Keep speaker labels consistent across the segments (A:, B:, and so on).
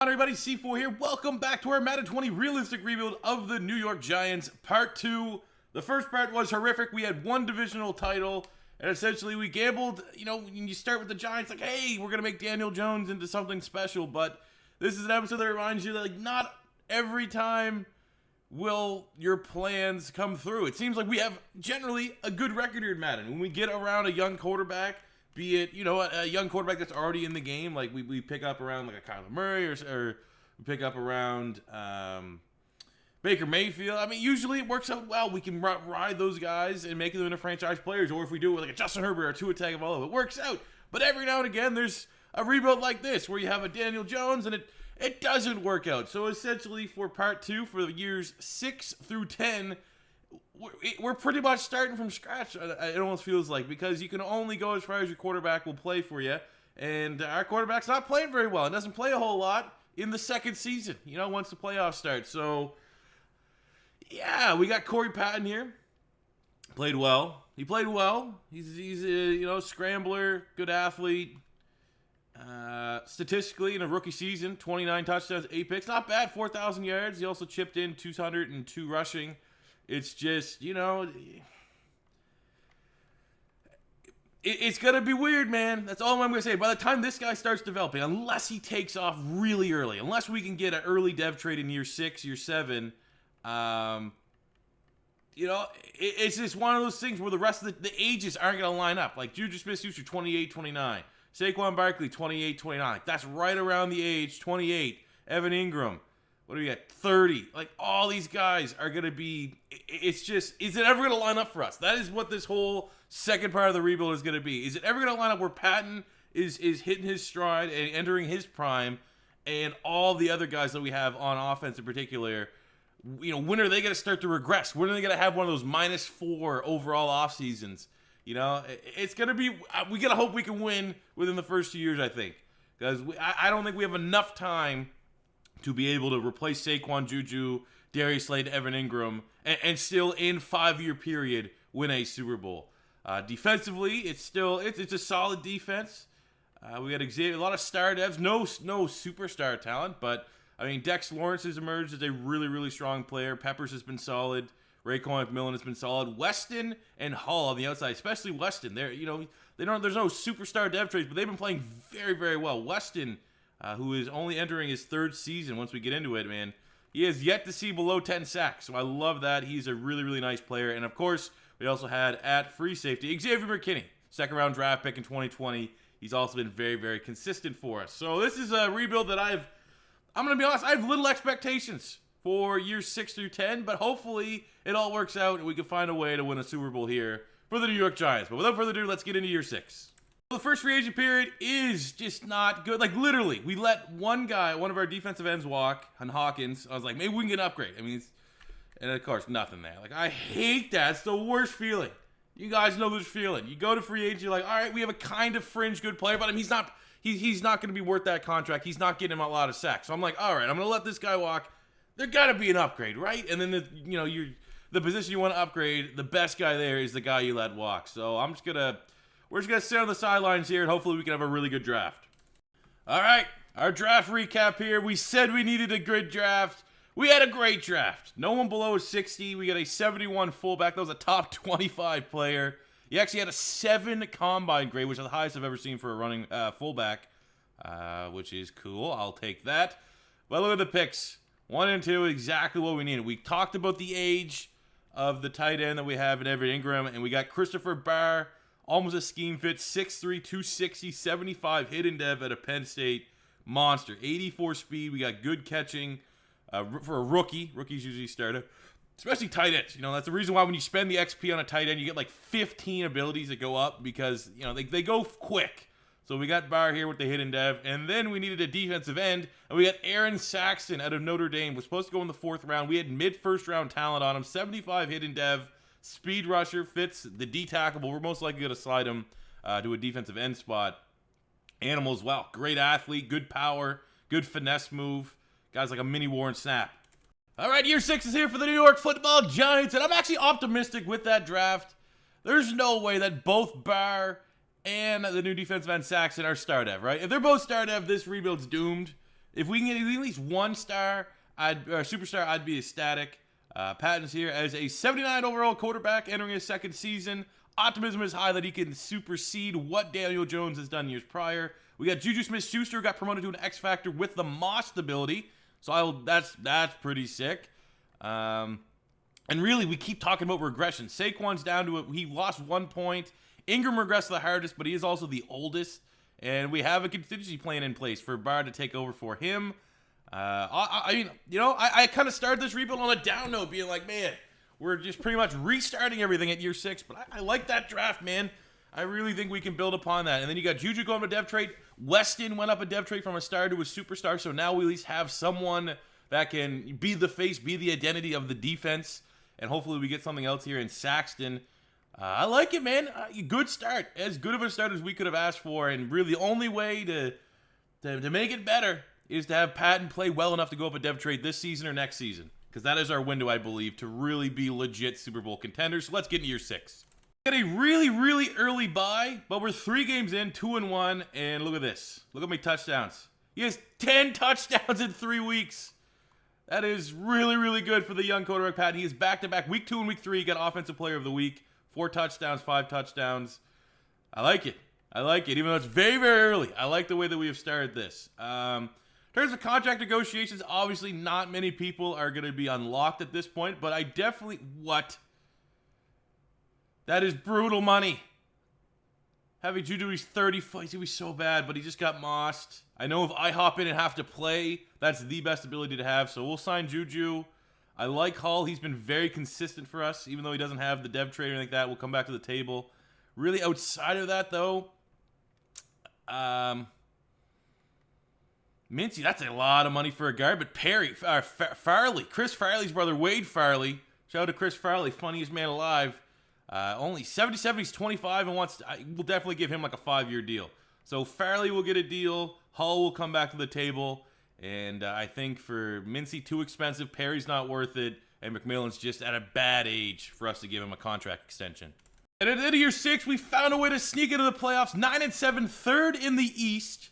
A: everybody? C4 here. Welcome back to our Madden 20 realistic rebuild of the New York Giants, part 2. The first part was horrific. We had one divisional title, and essentially we gambled. You know, when you start with the Giants, like, hey, we're going to make Daniel Jones into something special, but this is an episode that reminds you that, like, not every time will your plans come through. It seems like we have generally a good record here in Madden. When we get around a young quarterback, be it, you know, a young quarterback that's already in the game, like we pick up around like a Kyler Murray or we pick up around Baker Mayfield. I mean, usually it works out well. We can ride those guys and make them into franchise players. Or if we do it with like a Justin Herbert or Tua Tagovailoa, it works out. But every now and again, there's a rebuild like this where you have a Daniel Jones and it doesn't work out. So essentially for part 2, for the years 6 through 10, we're pretty much starting from scratch, it almost feels like, because you can only go as far as your quarterback will play for you, and our quarterback's not playing very well. It doesn't play a whole lot in the second season, you know, once the playoffs start. So, yeah, we got Patton here. Played well. He played well. He's a, you know, scrambler, good athlete. Statistically, in a rookie season, 29 touchdowns, 8 picks. Not bad, 4,000 yards. He also chipped in 202 rushing. It's just, you know, it's going to be weird, man. That's all I'm going to say. By the time this guy starts developing, unless he takes off really early, unless we can get an early dev trade in year 6, year 7, you know, it's just one of those things where the rest of the ages aren't going to line up. Like Juju Smith-Schuster, 28, 29. Saquon Barkley, 28, 29. That's right around the age, 28. Evan Ingram. What do we got? 30. Like, all these guys are going to be, it's just, is it ever going to line up for us? That is what this whole second part of the rebuild is going to be. Is it ever going to line up where Patton is hitting his stride and entering his prime, and all the other guys that we have on offense in particular, you know, when are they going to start to regress? When are they going to have one of those -4 overall off seasons? You know, it's going to be, we got to hope we can win within the first 2 years, I think. Because I don't think we have enough time to be able to replace Saquon, Juju, Darius Slade, Evan Ingram, and still in 5-year period win a Super Bowl. Defensively, it's a solid defense. We got Xavier, a lot of star devs, no superstar talent, but I mean Dex Lawrence has emerged as a really, really strong player. Peppers has been solid. Raekwon McMillan has been solid. Weston and Hall on the outside, especially Weston. There's no superstar dev trades, but they've been playing very, very well. Weston, who is only entering his 3rd season once we get into it, man. He has yet to see below 10 sacks, so I love that. He's a really, really nice player. And, of course, we also had at free safety Xavier McKinney, 2nd-round draft pick in 2020. He's also been very, very consistent for us. So this is a rebuild that I'm going to be honest, I have little expectations for years 6 through 10, but hopefully it all works out and we can find a way to win a Super Bowl here for the New York Giants. But without further ado, let's get into year 6. The first free agent period is just not good. Like, literally, we let one of our defensive ends walk, on Hawkins. I was like, maybe we can get an upgrade. I mean, and of course, nothing there. Like, I hate that. It's the worst feeling. You guys know this feeling. You go to free agent, you're like, all right, we have a kind of fringe good player, but I mean, he's not going to be worth that contract. He's not getting him a lot of sacks. So I'm like, all right, I'm going to let this guy walk. There got to be an upgrade, right? And then, the position you want to upgrade, the best guy there is the guy you let walk. So we're just going to sit on the sidelines here, and hopefully we can have a really good draft. All right, our draft recap here. We said we needed a good draft. We had a great draft. No one below a 60. We got a 71 fullback. That was a top 25 player. He actually had a 7 combine grade, which is the highest I've ever seen for a running fullback, which is cool. I'll take that. But look at the picks. 1 and 2, exactly what we needed. We talked about the age of the tight end that we have in Evan Ingram, and we got Christopher Barr, almost a scheme fit, 6'3", 260, 75 hidden dev at a Penn State monster. 84 speed. We got good catching for a rookie. Rookies usually start it, especially tight ends. You know, that's the reason why when you spend the XP on a tight end, you get like 15 abilities that go up because, you know, they go quick. So we got Barr here with the hidden dev, and then we needed a defensive end, and we got Aaron Saxton out of Notre Dame. Was supposed to go in the 4th round. We had mid-first round talent on him, 75 hidden dev, speed rusher, fits the D-tackle, but we're most likely going to slide him to a defensive end spot. Animal as well. Great athlete, good power, good finesse move. Guys like a mini Warren Sapp. All right, year 6 is here for the New York Football Giants, and I'm actually optimistic with that draft. There's no way that both Barr and the new defensive end Saxton are star dev, right? If they're both star dev, this rebuild's doomed. If we can get at least one star, superstar, I'd be ecstatic. Patton's here as a 79 overall quarterback entering his second season. Optimism is high that he can supersede what Daniel Jones has done years prior. We got Juju Smith-Schuster, got promoted to an X Factor with the Moss ability. So that's pretty sick. And really, we keep talking about regression. Saquon's down to it. He lost 1 point. Ingram regressed the hardest, but he is also the oldest. And we have a contingency plan in place for Barr to take over for him. I kind of started this rebuild on a down note, being like, man, we're just pretty much restarting everything at year 6. But I like that draft, man. I really think we can build upon that. And then you got Juju going to dev trade. Weston went up a dev trade from a star to a superstar. So now we at least have someone that can be the face, be the identity of the defense. And hopefully we get something else here in Saxton. I like it, man. Good start. As good of a start as we could have asked for. And really the only way to make it better is to have Patton play well enough to go up a dev trade this season or next season. Because that is our window, I believe, to really be legit Super Bowl contenders. So let's get into year 6. Got a really, really early bye, but we're 3 games in, 2-1, and look at this. Look at my touchdowns. He has 10 touchdowns in 3 weeks. That is really, really good for the young quarterback, Patton. He is back-to-back. Week 2 and week 3, he got Offensive Player of the Week. 4 touchdowns, 5 touchdowns. I like it. I like it, even though it's very, very early. I like the way that we have started this. In terms of contract negotiations, obviously not many people are going to be unlocked at this point, but I definitely... What? That is brutal money. Having Juju, he's 30. He's going to be so bad, but he just got mossed. I know if I hop in and have to play, that's the best ability to have, so we'll sign Juju. I like Hall. He's been very consistent for us, even though he doesn't have the dev trade or anything like that. We'll come back to the table. Really, outside of that, though, Mincy, that's a lot of money for a guard, but Farley, Chris Farley's brother, Wade Farley. Shout out to Chris Farley, funniest man alive. Only 77, he's 25 and we'll definitely give him like a 5-year deal. So Farley will get a deal. Hull will come back to the table. And I think for Mincy, too expensive. Perry's not worth it. And McMillan's just at a bad age for us to give him a contract extension. And at the end of year 6, we found a way to sneak into the playoffs. 9-7, third in the East.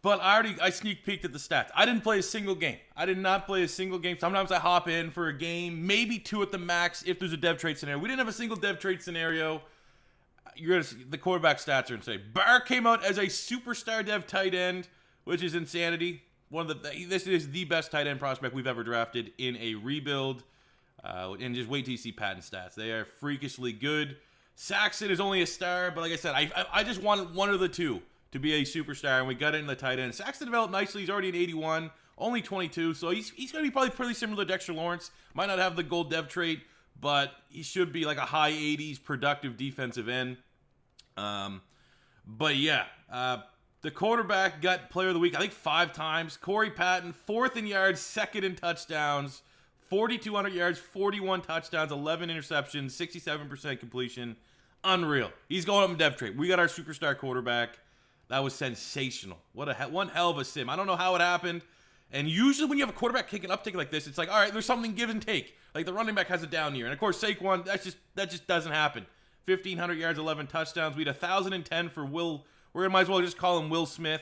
A: But I sneak peeked at the stats. I didn't play a single game. I did not play a single game. Sometimes I hop in for a game, maybe 2 at the max if there's a dev trade scenario. We didn't have a single dev trade scenario. You're gonna see the quarterback stats are insane. Barr came out as a superstar dev tight end, which is insanity. This is the best tight end prospect we've ever drafted in a rebuild. And just wait till you see Patton stats. They are freakishly good. Saxon is only a star, but like I said, I just wanted one of the two to be a superstar, and we got it in the tight end. Saxon developed nicely. He's already an 81, only 22, so he's going to be probably pretty similar to Dexter Lawrence. Might not have the gold dev trait, but he should be like a high 80s productive defensive end. But yeah, the quarterback got player of the week, I think 5 times. Corey Patton, 4th in yards, 2nd in touchdowns, 4,200 yards, 41 touchdowns, 11 interceptions, 67% completion. Unreal. He's going up in dev trait. We got our superstar quarterback. That was sensational. One hell of a sim. I don't know how it happened. And usually when you have a quarterback kicking uptick like this, it's like, all right, there's something give and take. Like the running back has a down year. And of course, Saquon, that just doesn't happen. 1,500 yards, 11 touchdowns. We had 1,010 for Will. We're going to might as well just call him Will Smith.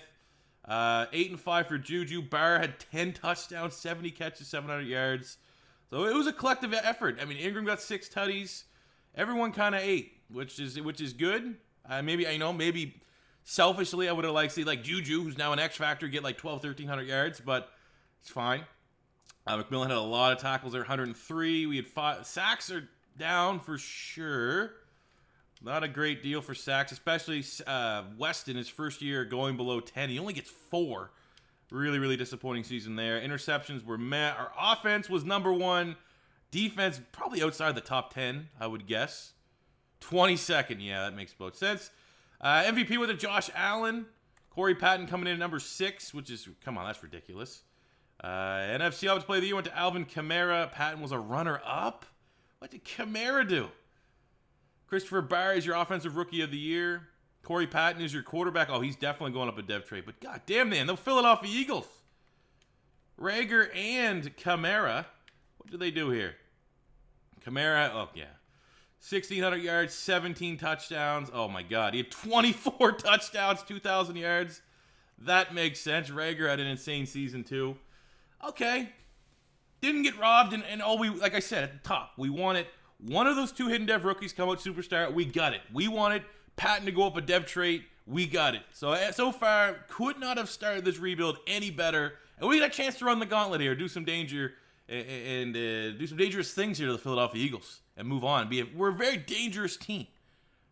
A: 8-5 for Juju. Barr had 10 touchdowns, 70 catches, 700 yards. So it was a collective effort. I mean, Ingram got 6 tutties. Everyone kind of ate, which is good. Maybe selfishly, I would have liked to see like Juju, who's now an X Factor, get like 1,300 yards, but it's fine. McMillan had a lot of tackles there, 103. We had 5. Sacks are down for sure. Not a great deal for sacks, especially Weston, his first year going below 10. He only gets 4. Really, really disappointing season there. Interceptions were meh. Our offense was number 1. Defense probably outside the top 10, I would guess. 22nd, yeah, that makes both sense. MVP with a Josh Allen. Corey Patton coming in at number 6, which is, come on, that's ridiculous. NFC Offensive Player of the Year went to Alvin Kamara. Patton was a runner-up. What did Kamara do? Christopher Barr is your Offensive Rookie of the Year. Corey Patton is your quarterback. Oh, he's definitely going up a dev trade. But god damn, man, the Philadelphia Eagles. Rager and Kamara. What did they do here? Kamara, oh yeah. 1,600 yards, 17 touchdowns. Oh my god, he had 24 touchdowns, 2,000 yards. That makes sense. Rager had an insane season too. Okay. Didn't get robbed, and all we, like I said at the top, we wanted one of those 2 hidden dev rookies come out superstar. We got it. We wanted Patton to go up a dev trait. We got it. So far, could not have started this rebuild any better. And we got a chance to run the gauntlet here, do some danger, and do some dangerous things here to the Philadelphia Eagles and move on. We're a very dangerous team.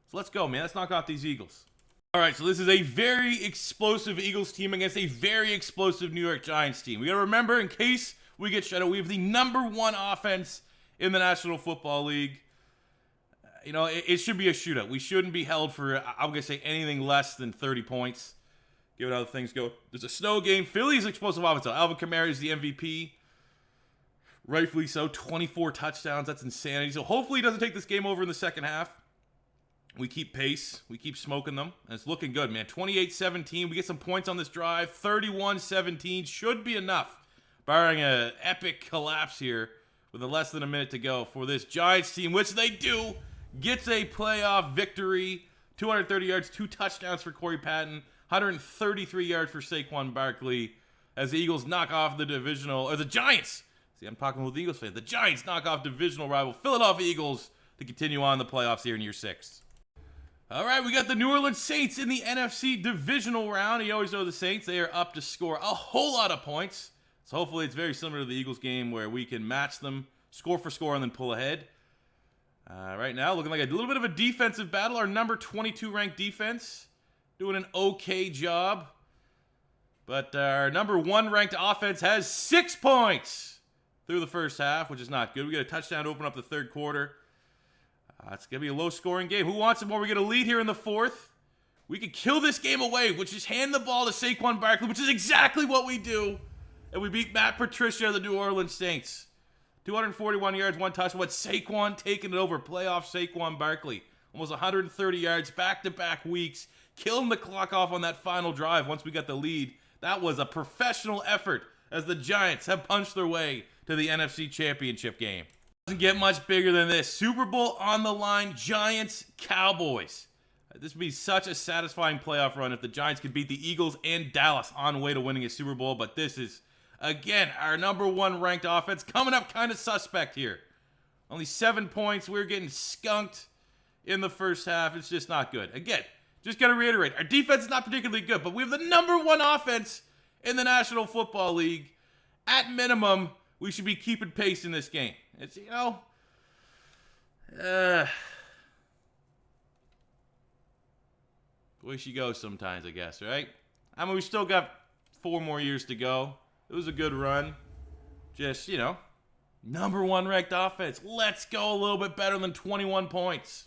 A: So let's go, man. Let's knock out these Eagles. All right, so this is a very explosive Eagles team against a very explosive New York Giants team. We got to remember, in case we get shut out, we have the #1 offense in the National Football League. You know, it should be a shootout. We shouldn't be held for, I'm going to say, anything less than 30 points. Given how things go. There's a snow game. Philly's explosive offense. Alvin Kamara is the MVP. Rightfully so. 24 touchdowns. That's insanity. So hopefully he doesn't take this game over in the second half. We keep pace. We keep smoking them. And it's looking good, man. 28-17. We get some points on this drive. 31-17. Should be enough. Barring an epic collapse here with less than a minute to go for this Giants team, which they do. Gets a playoff victory. 230 yards, 2 touchdowns for Corey Patton. 133 yards for Saquon Barkley. As the Eagles knock off the Giants. See, I'm talking with the Eagles fans. The Giants knock off divisional rival Philadelphia Eagles to continue on the playoffs here in year 6. All right, we got the New Orleans Saints in the NFC divisional round. You always know the Saints. They are up to score a whole lot of points. So hopefully it's very similar to the Eagles game where we can match them, score for score, and then pull ahead. Right now, looking like a little bit of a defensive battle. Our number 22 ranked defense doing an okay job. But our number 1 ranked offense has 6 points through the first half, which is not good. We get a touchdown to open up the third quarter. It's going to be a low-scoring game. Who wants it more? We get a lead here in the fourth. We could kill this game away, which is hand the ball to Saquon Barkley, which is exactly what we do. And we beat Matt Patricia, the New Orleans Saints. 241 yards, 1 touchdown. What, Saquon taking it over. Playoff Saquon Barkley. Almost 130 yards, back-to-back weeks. Killing the clock off on that final drive once we got the lead. That was a professional effort as the Giants have punched their way to the NFC Championship game. Doesn't get much bigger than this. Super Bowl on the line, Giants, Cowboys. This would be such a satisfying playoff run if the Giants could beat the Eagles and Dallas on the way to winning a Super Bowl. But this is, again, our number 1 ranked offense coming up kind of suspect here. Only 7 points. We're getting skunked in the first half. It's just not good. Again, just got to reiterate, our defense is not particularly good, but we have the number 1 offense in the National Football League. At minimum, we should be keeping pace in this game. It's, you know, way she goes sometimes, I guess, right? I mean, we still got 4 more years to go. It was a good run. Just, you know, number 1 ranked offense. Let's go a little bit better than 21 points.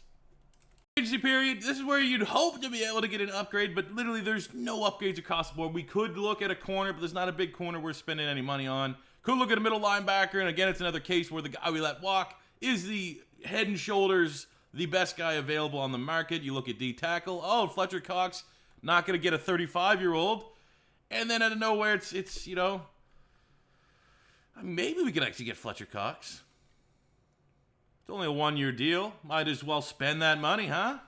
A: Agency period, this is where you'd hope to be able to get an upgrade, but literally there's no upgrades across the board. We could look at a corner, but there's not a big corner we're spending any money on. Could look at a middle linebacker, and again, it's another case where the guy we let walk is the head and shoulders the best guy available on the market. You look at D tackle. Oh, Fletcher Cox, not going to get a 35-year-old. And then out of nowhere, it's you know, maybe we could actually get Fletcher Cox. It's only a 1-year deal. Might as well spend that money, huh?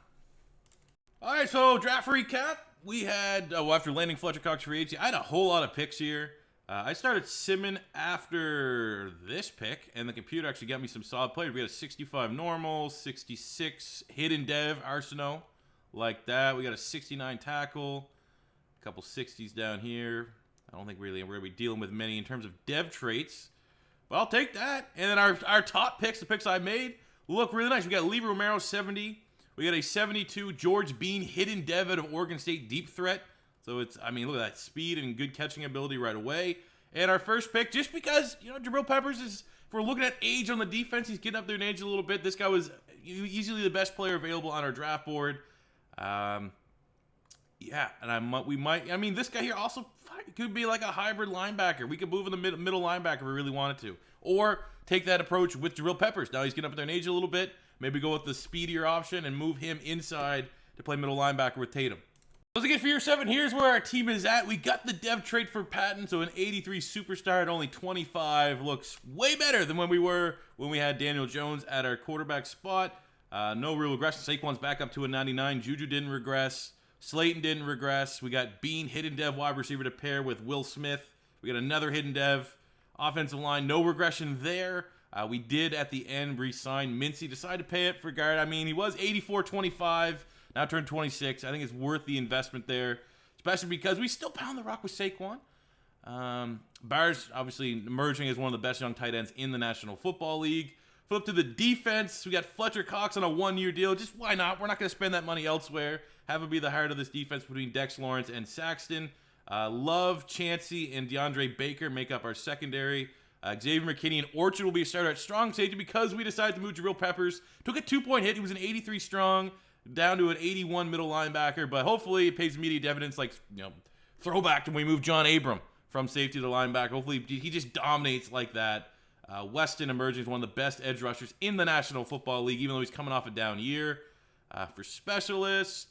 A: All right, so draft recap. We had, after landing Fletcher Cox free agency, I had a whole lot of picks here. I started simming after this pick, and the computer actually got me some solid players. We got a 65 normal, 66 hidden dev Arsenault, like that. We got a 69 tackle, a couple 60s down here. I don't think really we're going to be dealing with many in terms of dev traits, but I'll take that. And then our top picks, the picks I made, look really nice. We got Lee Romero, 70. We got a 72 George Bean hidden dev out of Oregon State deep threat. So it's, I mean, look at that speed and good catching ability right away. And our first pick, just because, you know, Jabril Peppers is, if we're looking at age on the defense, he's getting up there in age a little bit. This guy was easily the best player available on our draft board. Yeah, and we might, I mean, this guy here also could be like a hybrid linebacker. We could move in the middle linebacker if we really wanted to. Or take that approach with Jabril Peppers. Now he's getting up there in age a little bit. Maybe go with the speedier option and move him inside to play middle linebacker with Tatum. Once again, for year 7, here's where our team is at. We got the dev trait for Patton, so an 83 superstar at only 25 looks way better than when we had Daniel Jones at our quarterback spot. No real regression. Saquon's back up to a 99. Juju didn't regress. Slayton didn't regress. We got Bean, hidden dev wide receiver to pair with Will Smith. We got another hidden dev. Offensive line, no regression there. We did at the end re-sign Mincy. Decided to pay it for guard. I mean, he was 84-25, now turned 26. I think it's worth the investment there, especially because we still pound the rock with Saquon. Barr's obviously emerging as one of the best young tight ends in the National Football League. Flip to the defense. We got Fletcher Cox on a one-year deal. Just why not? We're not going to spend that money elsewhere. Have him be the heart of this defense between Dex Lawrence and Saxton. Love, Chancey, and DeAndre Baker make up our secondary. Xavier McKinney and Orchard will be a starter at strong safety because we decided to move Jabril Peppers. Took a 2-point hit. He was an 83 strong, down to an 81 middle linebacker. But hopefully it pays immediate dividends, like, throwback to when we moved John Abram from safety to linebacker. Hopefully he just dominates like that. Weston emerging as one of the best edge rushers in the National Football League, even though he's coming off a down year. For specialists,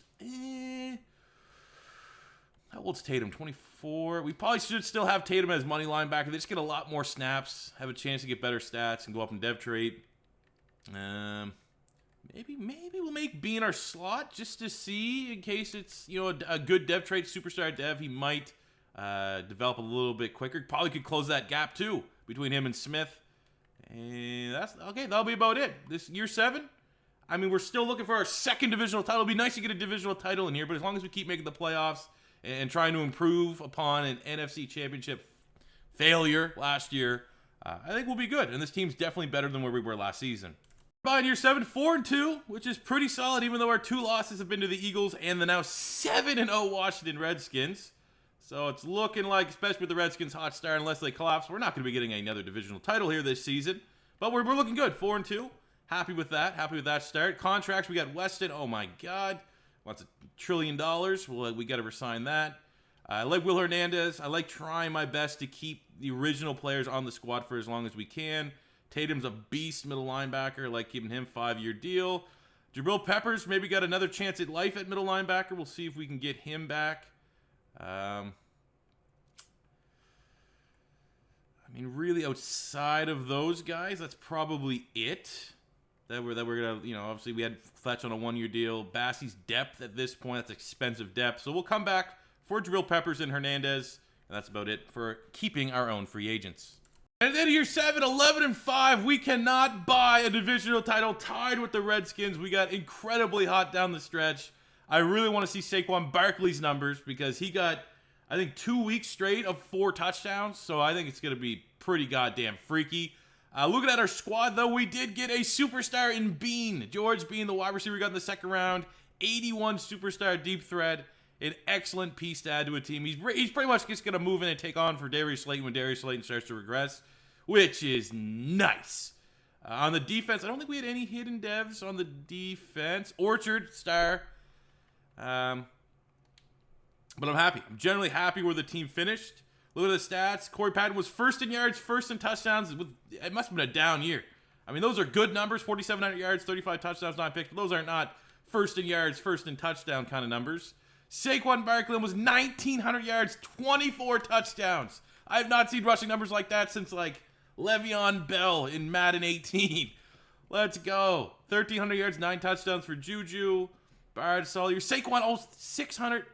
A: how old's Tatum? 24. We probably should still have Tatum as money linebacker. They just get a lot more snaps, have a chance to get better stats, and go up in dev trait. Maybe we'll make Bean our slot just to see, in case it's a good dev trait, superstar dev. He might develop a little bit quicker. Probably could close that gap too between him and Smith. And that's okay. That'll be about it. This year 7. I mean, we're still looking for our second divisional title. It'd be nice to get a divisional title in here, but as long as we keep making the playoffs and trying to improve upon an NFC Championship failure last year, I think we'll be good. And this team's definitely better than where we were last season. By year 7, 4-2, which is pretty solid, even though our 2 losses have been to the Eagles and the now 7-0 Washington Redskins. So it's looking like, especially with the Redskins hot start, unless they collapse, we're not going to be getting another divisional title here this season. But we're looking good, 4-2. Happy with that. Happy with that start. Contracts, we got Weston. Oh my God, wants $1 trillion. We got to resign that. I like Will Hernandez. I like trying my best to keep the original players on the squad for as long as we can. Tatum's a beast middle linebacker. I like keeping him 5-year deal. Jabril Peppers maybe got another chance at life at middle linebacker. We'll see if we can get him back. I mean, really, outside of those guys, that's probably it. That we're gonna, obviously we had Fletch on a 1-year deal. Bassey's depth at this point, that's expensive depth. So we'll come back for Jabril Peppers and Hernandez, and that's about it for keeping our own free agents. And then year 7, 11-5, we cannot buy a divisional title, tied with the Redskins. We got incredibly hot down the stretch. I really want to see Saquon Barkley's numbers because he got, I think, 2 weeks straight of 4 touchdowns. So I think it's going to be pretty goddamn freaky. Looking at our squad, though, we did get a superstar in Bean. George Bean, the wide receiver, got in the second round. 81 superstar deep threat. An excellent piece to add to a team. He's pretty much just going to move in and take on for Darius Slayton when Darius Slayton starts to regress, which is nice. On the defense, I don't think we had any hidden devs on the defense. Orchard, star. But I'm happy. I'm generally happy where the team finished. Look at the stats. Corey Patton was first in yards, first in touchdowns. It must have been a down year. I mean, those are good numbers. 4,700 yards, 35 touchdowns, 9 picks. But those are not first in yards, first in touchdown kind of numbers. Saquon Barkley was 1,900 yards, 24 touchdowns. I have not seen rushing numbers like that since, Le'Veon Bell in Madden 18. Let's go. 1,300 yards, 9 touchdowns for Juju. Bard, Sawyer. Saquon, 600.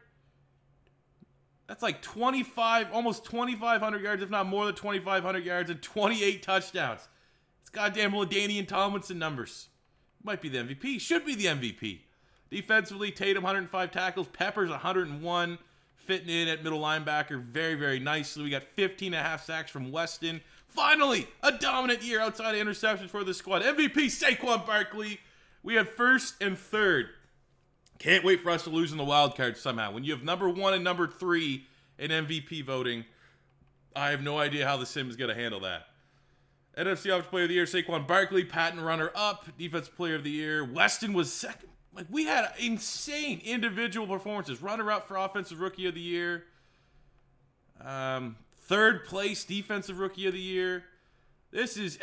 A: That's like 25, almost 2,500 yards, if not more than 2,500 yards, and 28 touchdowns. It's goddamn LaDainian Tomlinson numbers. Might be the MVP. Should be the MVP. Defensively, Tatum, 105 tackles. Peppers, 101. Fitting in at middle linebacker very, very nicely. We got 15.5 sacks from Weston. Finally, a dominant year outside of interceptions for the squad. MVP, Saquon Barkley. We had first and third. Can't wait for us to lose in the wild card somehow. When you have number 1 and number 3 in MVP voting, I have no idea how the sim is going to handle that. NFC Offensive Player of the Year, Saquon Barkley. Patton, runner-up. Defensive Player of the Year. Weston was second. We had insane individual performances. Runner-up for Offensive Rookie of the Year. Third place Defensive Rookie of the Year. This is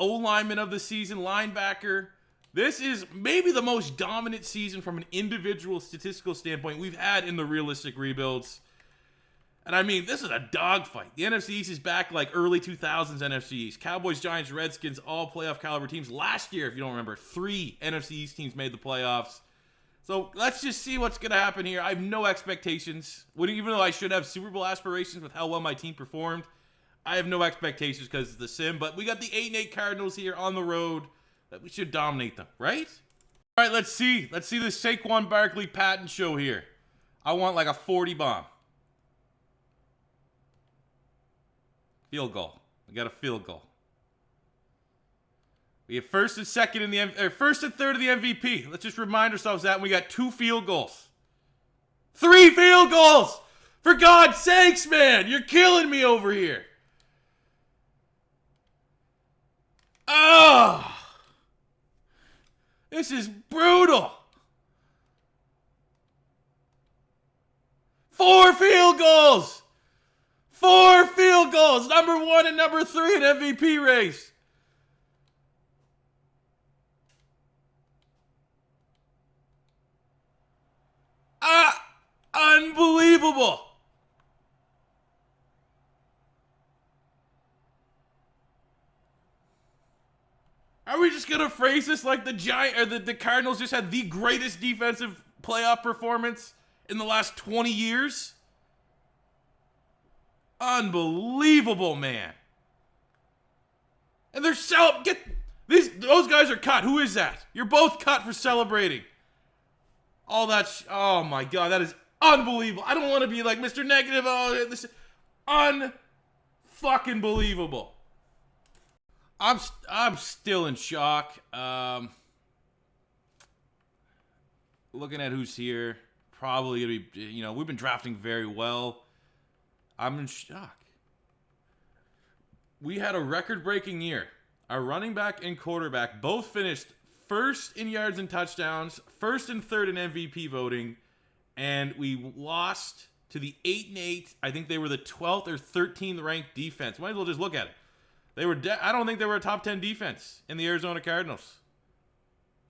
A: O-lineman of the season, linebacker. This is maybe the most dominant season from an individual statistical standpoint we've had in the realistic rebuilds. And I mean, this is a dogfight. The NFC East is back like early 2000s NFC East. Cowboys, Giants, Redskins, all playoff caliber teams. Last year, if you don't remember, 3 NFC East teams made the playoffs. So let's just see what's going to happen here. I have no expectations. Even though I should have Super Bowl aspirations with how well my team performed, I have no expectations because it's the sim. But we got the 8-8 Cardinals here on the road. That we should dominate them, right? All right, let's see. Let's see the Saquon Barkley Patton show here. I want like a 40 bomb. Field goal. We got a field goal. We have first and second in the first and third of the MVP. Let's just remind ourselves that we got 2 field goals. 3 field goals! For God's sakes, man! You're killing me over here. Oh! This is brutal. 4 field goals! 4 field goals! Number 1 and number 3 in MVP race. Unbelievable. Are we just going to phrase this like the Cardinals just had the greatest defensive playoff performance in the last 20 years? Unbelievable, man. And they're those guys are cut. Who is that? You're both cut for celebrating. All that oh my God, that is unbelievable. I don't want to be like Mr. Negative. Oh, this is unfucking believable. I'm still in shock. Looking at who's here, probably gonna be, we've been drafting very well. I'm in shock. We had a record-breaking year. Our running back and quarterback both finished first in yards and touchdowns, first and third in MVP voting, and we lost to the 8-8. I think they were the 12th or 13th ranked defense. Might as well just look at it. I don't think they were a top 10 defense in the Arizona Cardinals.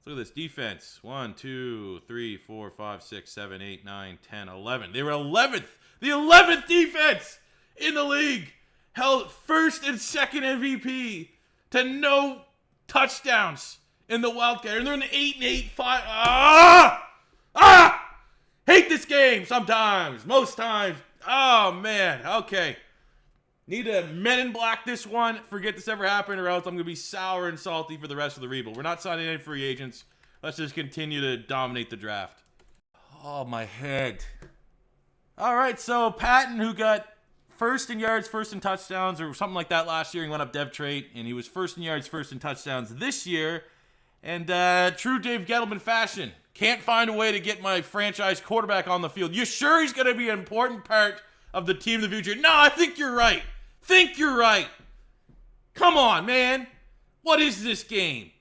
A: Let's look at this defense. 1, 2, 3, 4, 5, 6, 7, 8, 9, 10, 11. They were 11th. The 11th defense in the league. Held first and second MVP to no touchdowns in the wildcat. And they're in the 8-8, 5. Hate this game sometimes. Most times. Oh, man. Okay. Need to Men in Black this one. Forget this ever happened, or else I'm going to be sour and salty for the rest of the rebuild. We're not signing any free agents. Let's just continue to dominate the draft. Oh, my head. All right, so Patton, who got first in yards, first in touchdowns, or something like that last year, he went up dev trait, and he was first in yards, first in touchdowns this year. And true Dave Gettleman fashion, can't find a way to get my franchise quarterback on the field. You sure he's going to be an important part of the team of the future? No, I think you're right. Come on, man. What is this game?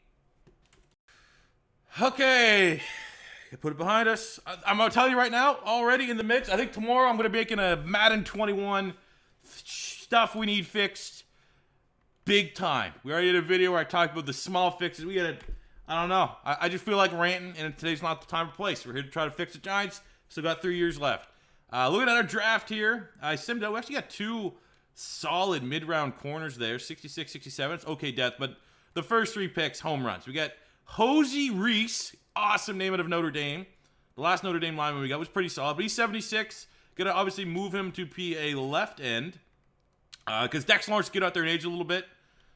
A: Okay. Put it behind us. I'm going to tell you right now, already in the mix. I think tomorrow I'm going to be making a Madden 21 stuff we need fixed big time. We already did a video where I talked about the small fixes. I don't know. I just feel like ranting, and today's not the time or place. We're here to try to fix the Giants. Still got 3 years left. Looking at our draft here, I simmed out. We actually got 2 solid mid-round corners there, 66, 67. It's okay depth, but the first 3 picks, home runs. We got Hosey Reese, awesome name out of Notre Dame. The last Notre Dame lineman we got was pretty solid, but he's 76. Gonna obviously move him to be a left end because Dex Lawrence get out there and age a little bit,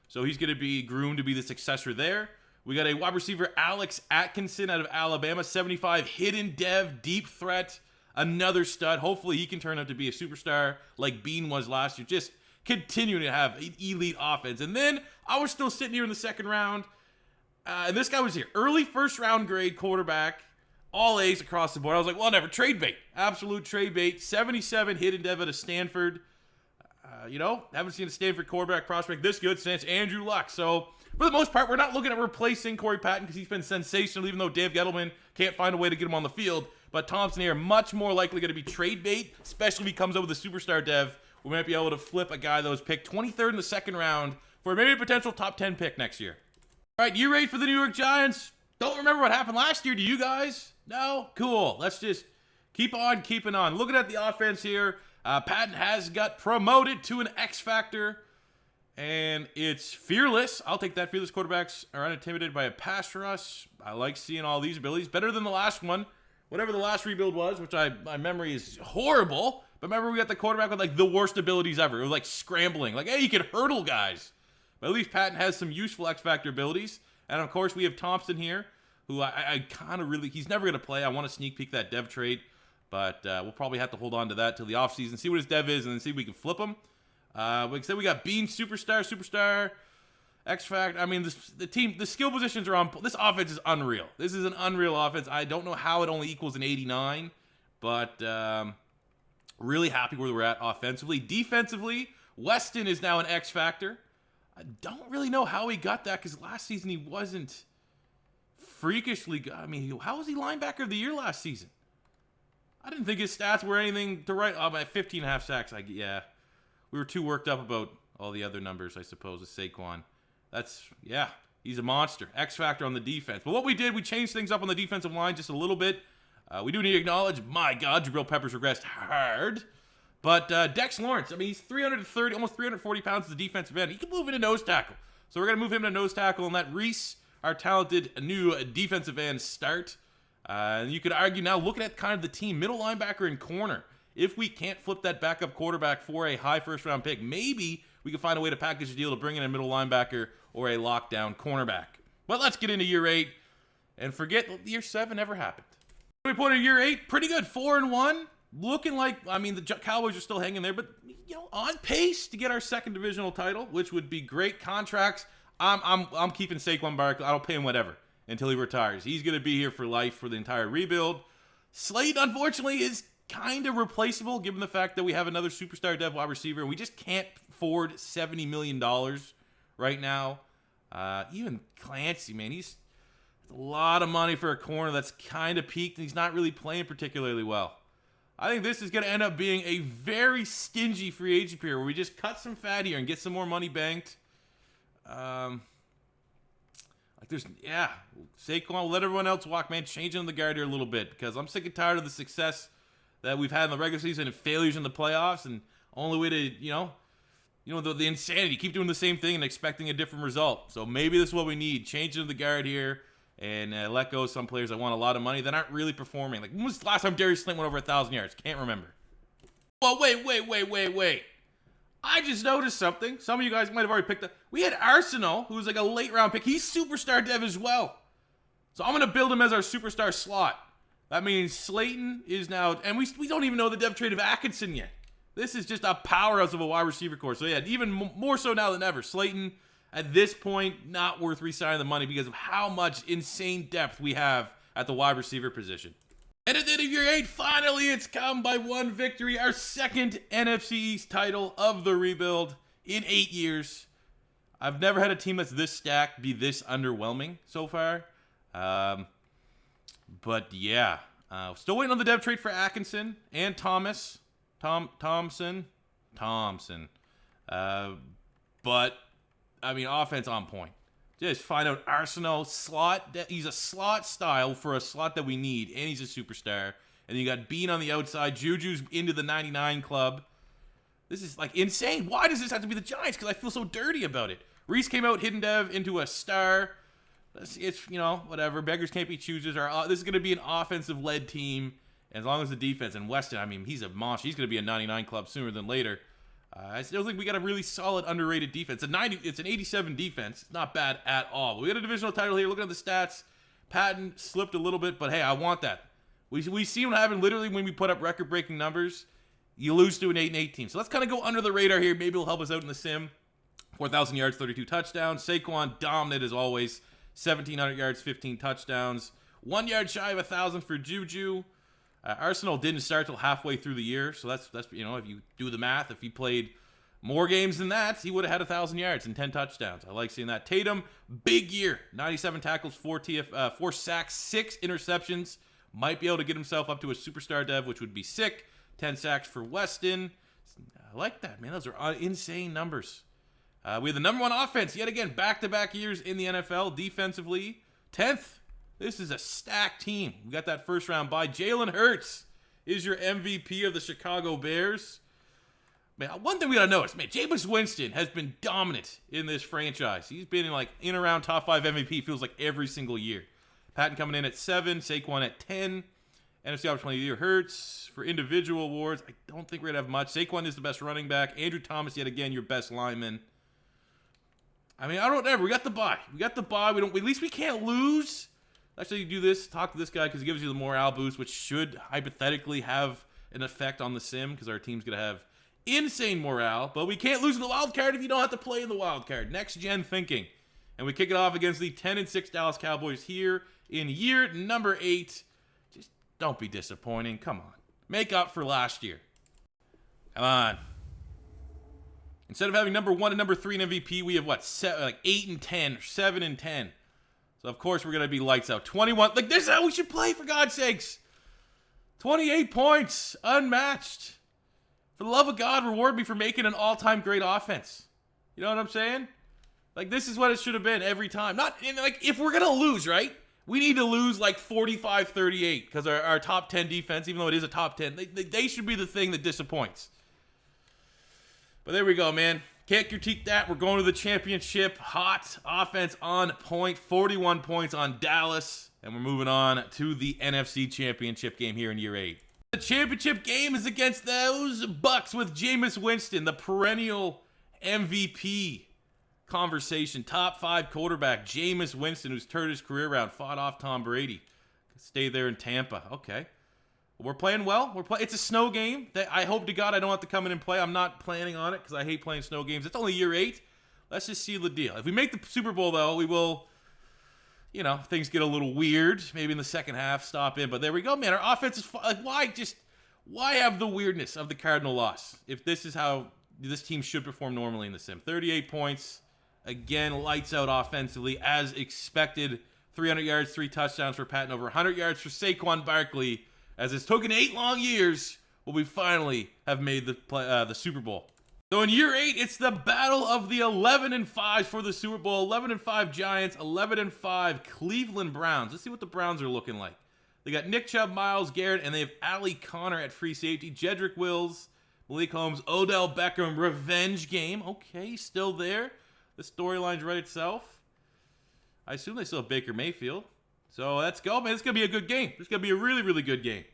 A: so he's gonna be groomed to be the successor there. We got a wide receiver, Alex Atkinson out of Alabama, 75, hidden dev, deep threat. Another stud. Hopefully he can turn out to be a superstar like Bean was last year. Just continuing to have an elite offense. And then I was still sitting here in the second round. And this guy was here. Early first round grade quarterback. All A's across the board. I was like, well, never. Trade bait. Absolute trade bait. 77 hidden dev out of Stanford. Haven't seen a Stanford quarterback prospect this good since Andrew Luck. So for the most part, we're not looking at replacing Corey Patton because he's been sensational, even though Dave Gettleman can't find a way to get him on the field. But Thompson here, much more likely going to be trade bait, especially if he comes up with a superstar dev. We might be able to flip a guy that was picked 23rd in the second round for maybe a potential top 10 pick next year. All right, you ready for the New York Giants? Don't remember what happened last year, do you guys? No? Cool. Let's just keep on keeping on. Looking at the offense here, Patton has got promoted to an X Factor, and it's fearless. I'll take that. Fearless quarterbacks are unintimidated by a pass rush. I like seeing all these abilities. Better than the last one. whatever the last rebuild was, which my memory is horrible. But remember, we got the quarterback with like the worst abilities ever. It was like scrambling, like, hey, you can hurdle guys. But at least Patton has some useful X Factor abilities. And of course, we have Thompson here, who I kind of really, he's never going to play. I want to sneak peek that dev trade, but we'll probably have to hold on to that till the offseason, see what his dev is, and then see if we can flip him. Like I said, we got Bean, Superstar, X Factor. I mean, the skill positions are on. This offense is unreal. This is an unreal offense. I don't know how it only equals an 89, but really happy where we're at offensively. Defensively, Weston is now an X Factor. I don't really know how he got that because last season he wasn't freakishly good. I mean, how was he linebacker of the year last season? I didn't think his stats were anything to write. At 15 and a half sacks, yeah. We were too worked up about all the other numbers, I suppose, with Saquon. Yeah, he's a monster. X Factor on the defense. But what we did, we changed things up on the defensive line just a little bit. We do need to acknowledge, my God, Jabril Peppers regressed hard. But Dex Lawrence, I mean, he's 330, almost 340 pounds as a defensive end. He can move into nose tackle. So we're going to move him to nose tackle and let Reese, our talented new defensive end, start. You could argue now, looking at kind of the team, middle linebacker and corner, if we can't flip that backup quarterback for a high first-round pick, maybe we can find a way to package a deal to bring in a middle linebacker or a lockdown cornerback. But let's get into year 8 and forget year 7 ever happened. We put in year 8, pretty good, 4-1. Looking like, I mean, the Cowboys are still hanging there, but, you know, on pace to get our second divisional title, which would be great. Contracts, I'm keeping Saquon Barkley. I'll pay him whatever until he retires. He's going to be here for life for the entire rebuild. Slayton, unfortunately, is kind of replaceable given the fact that we have another superstar dev wide receiver, and we just can't afford $70 million right now. Even Clancy, man, he's a lot of money for a corner that's kind of peaked, and he's not really playing particularly well. I think this is going to end up being a very stingy free agent period where we just cut some fat here and get some more money banked. Saquon, we'll let everyone else walk, man. Changing the guard here a little bit because I'm sick and tired of the success that we've had in the regular season and failures in the playoffs. And only way to, the insanity, keep doing the same thing and expecting a different result. So maybe this is what we need. Changing the guard here. And let go of some players that want a lot of money that aren't really performing. Like, when was the last time Darius Slayton went over 1,000 yards? Can't remember. Well, wait. I just noticed something. Some of you guys might have already picked up. We had Arsenal, who was like a late-round pick. He's superstar dev as well. So I'm going to build him as our superstar slot. That means Slayton is now... And we don't even know the dev trade of Atkinson yet. This is just a powerhouse of a wide receiver core. So, yeah, even more so now than ever. Slayton... At this point, not worth re-signing the money because of how much insane depth we have at the wide receiver position. And at the end of year 8, finally it's come by one victory. Our second NFC East title of the rebuild in 8 years. I've never had a team that's this stacked be this underwhelming so far. But yeah, still waiting on the dev trade for Atkinson and Thompson. But... I mean, offense on point. Just find out Arsenal slot. He's a slot style for a slot that we need, and he's a superstar. And you got Bean on the outside. Juju's into the 99 club. This is, like, insane. Why does this have to be the Giants? Because I feel so dirty about it. Reese came out, hidden dev, into a star. It's whatever. Beggars can't be choosers. This is going to be an offensive-led team, as long as the defense. And Weston, I mean, he's a monster. He's going to be a 99 club sooner than later. I still think we got a really solid, underrated defense. It's an 87 defense. It's not bad at all. But we got a divisional title here. Looking at the stats, Patton slipped a little bit, but hey, I want that. We see what happened literally when we put up record-breaking numbers. You lose to an 8-8 team. So let's kind of go under the radar here. Maybe it'll help us out in the sim. 4,000 yards, 32 touchdowns. Saquon dominant as always. 1,700 yards, 15 touchdowns. 1 yard shy of 1,000 for Juju. Arsenal didn't start till halfway through the year, so that's if you do the math, if he played more games than that, he would have had 1,000 yards and 10 touchdowns. I like seeing that. Tatum, big year, 97 tackles, 4 sacks, 6 interceptions. Might be able to get himself up to a superstar dev, which would be sick. 10 sacks for Weston. I like that, man. Those are insane numbers. We have the number 1 offense yet again, back-to-back years in the NFL defensively. 10th. This is a stacked team. We got that first round bye. Jalen Hurts is your MVP of the Chicago Bears. Man, one thing we gotta notice, man, Jameis Winston has been dominant in this franchise. He's been in around top 5 MVP, feels like every single year. Patton coming in at 7, Saquon at 10. NFC Opportunity of the Year, Hurts. For individual awards, I don't think we're going to have much. Saquon is the best running back. Andrew Thomas, yet again, your best lineman. I mean, I don't ever. We got the bye. At least we can't lose. Actually, do this. Talk to this guy because it gives you the morale boost, which should hypothetically have an effect on the sim because our team's going to have insane morale. But we can't lose in the wild card if you don't have to play in the wild card. Next gen thinking. And we kick it off against the 10-6 Dallas Cowboys here in year number 8. Just don't be disappointing. Come on. Make up for last year. Come on. Instead of having number 1 and number 3 in MVP, we have what? 8 and 10, or 7 and 10. So of course we're gonna be lights out. 21. Like this is how we should play, for God's sakes. 28 points, unmatched. For the love of God, reward me for making an all-time great offense. You know what I'm saying? Like this is what it should have been every time. Not like if we're gonna lose, right? We need to lose like 45-38 because our top 10 defense, even though it is a top 10, they should be the thing that disappoints. But there we go, man. Can't critique that. We're going to the championship. Hot offense on point. 41 points on Dallas. And we're moving on to the NFC Championship game here in year 8. The championship game is against those Bucks with Jameis Winston, the perennial MVP conversation. Top 5 quarterback, Jameis Winston, who's turned his career around, fought off Tom Brady. Stayed there in Tampa. Okay. We're playing well. It's a snow game. I hope to God I don't have to come in and play. I'm not planning on it because I hate playing snow games. It's only year 8. Let's just seal the deal. If we make the Super Bowl, though, we will, you know, things get a little weird. Maybe in the second half, stop in. But there we go, man. Our offense is like, why have the weirdness of the Cardinal loss if this is how this team should perform normally in the sim? 38 points. Again, lights out offensively as expected. 300 yards, 3 touchdowns for Patton, over 100 yards for Saquon Barkley. As it's taken 8 long years, will we finally have made the Super Bowl. So in year 8, it's the battle of the 11-5 for the Super Bowl. 11-5 Giants, 11-5 Cleveland Browns. Let's see what the Browns are looking like. They got Nick Chubb, Myles Garrett, and they have Ali Connor at free safety. Jedrick Wills, Malik Holmes, Odell Beckham, revenge game. Okay, still there. The storyline's right itself. I assume they still have Baker Mayfield. So let's go, man. It's going to be a good game. It's going to be a really, really good game.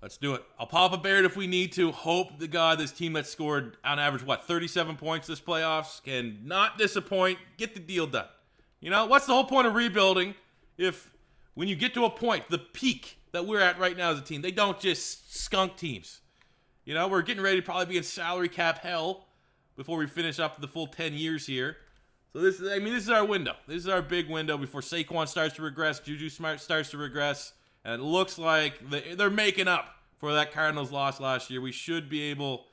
A: Let's do it. I'll pop a Barrett if we need to. Hope to God this team that scored on average, 37 points this playoffs can not disappoint. Get the deal done. You know, what's the whole point of rebuilding if when you get to a point, the peak that we're at right now as a team, they don't just skunk teams. You know, we're getting ready to probably be in salary cap hell before we finish up the full 10 years here. So this is our window. This is our big window before Saquon starts to regress, Juju Smart starts to regress, and it looks like they're making up for that Cardinals loss last year. We should be able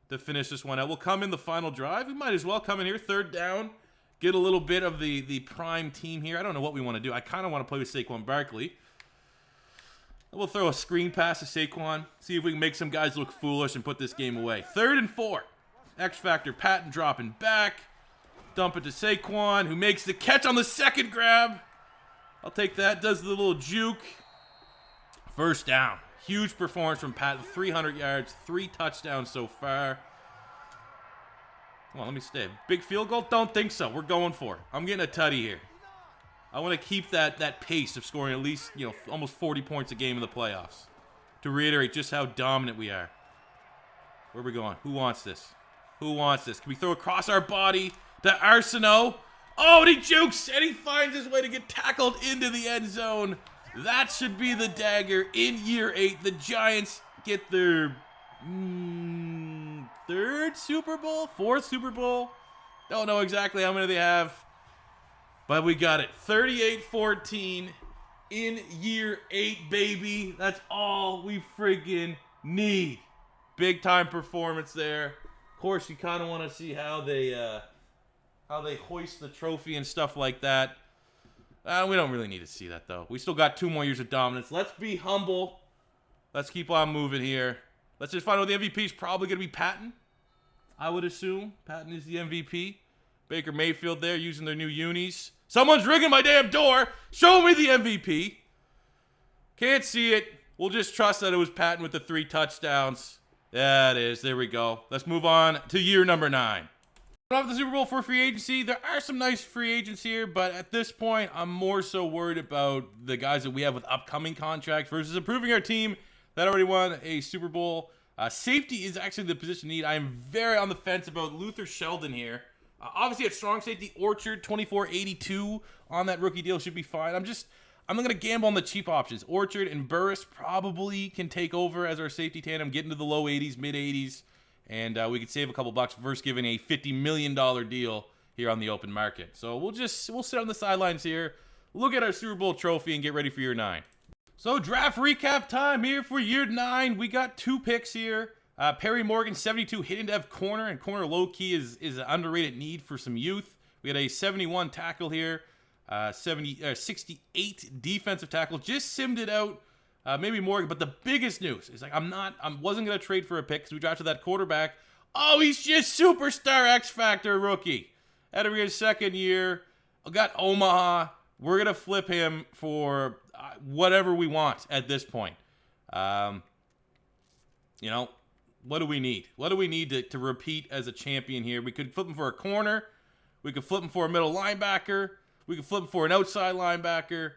A: to finish this one out. We'll come in the final drive. We might as well come in here, 3rd down, get a little bit of the prime team here. I don't know what we want to do. I kind of want to play with Saquon Barkley. We'll throw a screen pass to Saquon, see if we can make some guys look foolish and put this game away. 3rd and 4. X Factor, Patton dropping back. Dump it to Saquon, who makes the catch on the second grab. I'll take that. Does the little juke. 1st down. Huge performance from Patton. 300 yards, 3 touchdowns so far. Come on, let me stay. Big field goal? Don't think so. We're going for it. I'm getting a tutty here. I want to keep that pace of scoring at least, almost 40 points a game in the playoffs. To reiterate just how dominant we are. Where are we going? Who wants this? Who wants this? Can we throw across our body to Arsenault? Oh, and he jukes, and he finds his way to get tackled into the end zone. That should be the dagger in year 8. The Giants get their 3rd Super Bowl? 4th Super Bowl? Don't know exactly how many they have. But we got it. 38-14 in year 8, baby. That's all we friggin' need. Big time performance there. Of course, you kind of want to see how they hoist the trophy and stuff like that. We don't really need to see that, though. We still got 2 more years of dominance. Let's be humble. Let's keep on moving here. Let's just find out the MVP is probably going to be Patton. I would assume Patton is the MVP. Baker Mayfield there using their new unis. Someone's ringing my damn door. Show me the MVP. Can't see it. We'll just trust that it was Patton with the 3 touchdowns. Yeah, it is. There we go. Let's move on to year number 9. Off the Super Bowl for free agency, there are some nice free agents here, but at this point, I'm more so worried about the guys that we have with upcoming contracts versus improving our team that already won a Super Bowl. Safety is actually the position need. I am very on the fence about Luther Sheldon here. Obviously, at strong safety, Orchard, 24.82 on that rookie deal should be fine. I'm not going to gamble on the cheap options. Orchard and Burris probably can take over as our safety tandem, get into the low 80s, mid 80s. And we could save a couple bucks versus giving a $50 million deal here on the open market. So we'll sit on the sidelines here, look at our Super Bowl trophy, and get ready for year 9. So draft recap time here for year 9. We got 2 picks here. Perry Morgan, 72, hidden dev corner, and corner low-key is an underrated need for some youth. We had a 71 tackle here, 68 defensive tackle. Just simmed it out. Maybe Morgan, but the biggest news is I wasn't gonna trade for a pick because we drafted that quarterback. Oh, he's just superstar X Factor rookie. Out of his second year, got Omaha. We're gonna flip him for whatever we want at this point. What do we need? What do we need to repeat as a champion here? We could flip him for a corner. We could flip him for a middle linebacker. We could flip him for an outside linebacker.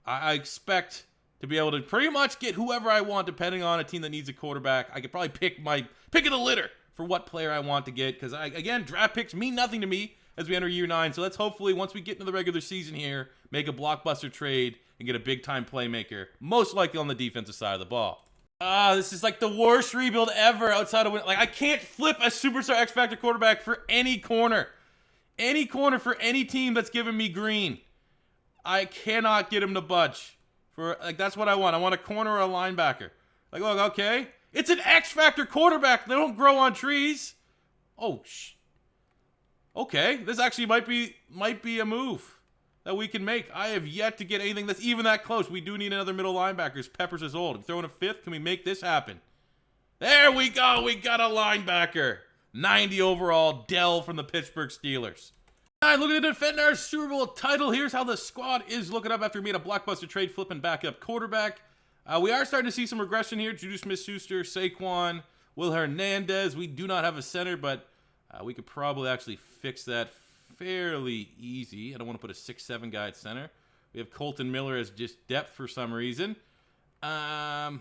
A: I expect to be able to pretty much get whoever I want, depending on a team that needs a quarterback. I could probably pick my pick of the litter for what player I want to get, because again, draft picks mean nothing to me as we enter year 9. So let's hopefully, once we get into the regular season here, make a blockbuster trade and get a big-time playmaker, most likely on the defensive side of the ball. This is like the worst rebuild ever outside of I can't flip a superstar X Factor quarterback for any corner for any team that's giving me green. I cannot get him to budge. That's what I want. I want a corner or a linebacker. Look, okay. It's an X Factor quarterback. They don't grow on trees. Oh, okay. This actually might be a move that we can make. I have yet to get anything that's even that close. We do need another middle linebacker. Peppers is old. I'm throwing a 5th. Can we make this happen? There we go. We got a linebacker. 90 overall, Dell from the Pittsburgh Steelers. All right, looking to defend our Super Bowl title. Here's how the squad is looking up after we made a blockbuster trade, flipping backup quarterback. We are starting to see some regression here. Juju Smith-Schuster, Saquon, Will Hernandez. We do not have a center, but we could probably actually fix that fairly easy. I don't want to put a 6'7" guy at center. We have Colton Miller as just depth for some reason. How